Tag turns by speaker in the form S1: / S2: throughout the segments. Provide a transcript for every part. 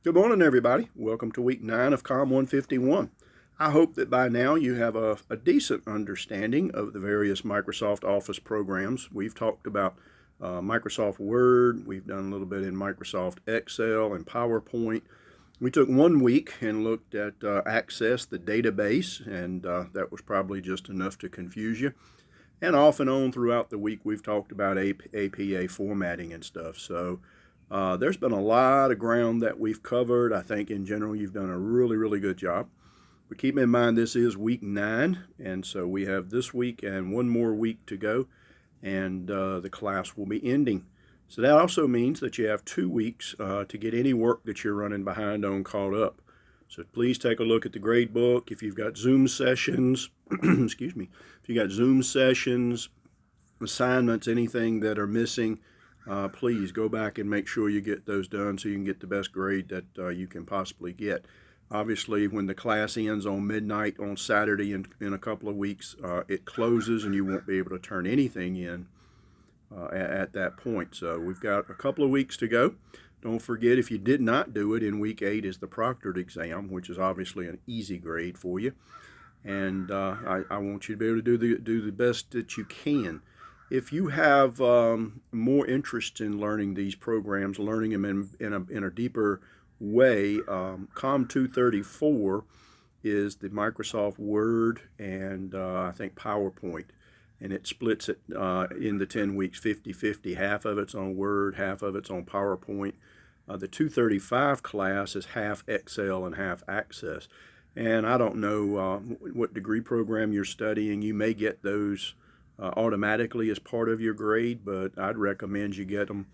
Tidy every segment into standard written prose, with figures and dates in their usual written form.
S1: Good morning, everybody. Welcome to week 9 of COM151. I hope that by now you have a decent understanding of the various Microsoft Office programs. We've talked about Microsoft Word. We've done a little bit in Microsoft Excel and PowerPoint. We took 1 week and looked at Access, the database, and that was probably just enough to confuse you. And off and on throughout the week, we've talked about APA formatting and stuff. So there's been a lot of ground that we've covered. I think in general you've done a really good job. But keep in mind this is week 9, and so we have this week and 1 more week to go, and the class will be ending. So that also means that you have 2 weeks to get any work that you're running behind on caught up. So please take a look at the grade book. If you've got Zoom sessions, excuse me, if you got Zoom sessions, assignments, anything that are missing, please go back and make sure you get those done so you can get the best grade that you can possibly get. Obviously, when the class ends on midnight on Saturday in a couple of weeks, it closes and you won't be able to turn anything in at that point. So we've got a couple of weeks to go. Don't forget, if you did not do it, in week 8 is the proctored exam, which is obviously an easy grade for you. And I want you to be able to do the best that you can. If you have more interest in learning these programs, learning them in a deeper way, COM234 is the Microsoft Word and I think PowerPoint. And it splits it in the 10 weeks 50-50. Half of it's on Word, half of it's on PowerPoint. The 235 class is half Excel and half Access. And I don't know what degree program you're studying. You may get those automatically as part of your grade, but I'd recommend you get them.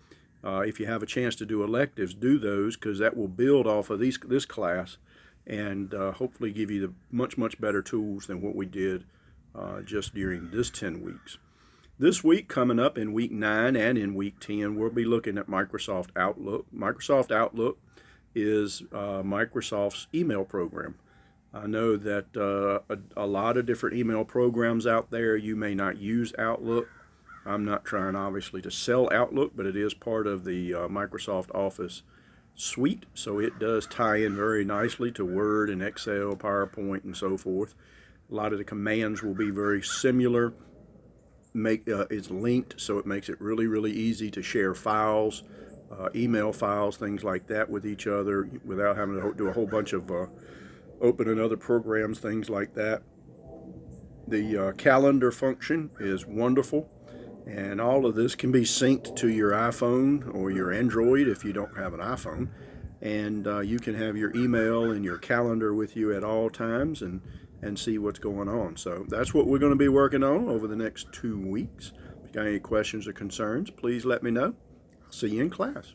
S1: If you have a chance to do electives, do those, because that will build off of this class and hopefully give you the much better tools than what we did just during this 10 weeks. This week, coming up in week 9 and in week 10, we'll be looking at Microsoft Outlook. Microsoft Outlook is Microsoft's email program. I know that a lot of different email programs out there. You may not use Outlook. I'm not trying, obviously, to sell Outlook, but it is part of the Microsoft Office suite, so it does tie in very nicely to Word and Excel, PowerPoint, and so forth. A lot of the commands will be very similar. It's linked, so it makes it really easy to share files, email files, things like that with each other without having to do a whole bunch of opening other programs, things like that. The calendar function is wonderful, and all of this can be synced to your iPhone or your Android if you don't have an iPhone, and you can have your email and your calendar with you at all times and see what's going on. So that's what we're going to be working on over the next 2 weeks. If you got any questions or concerns, please let me know. I'll see you in class.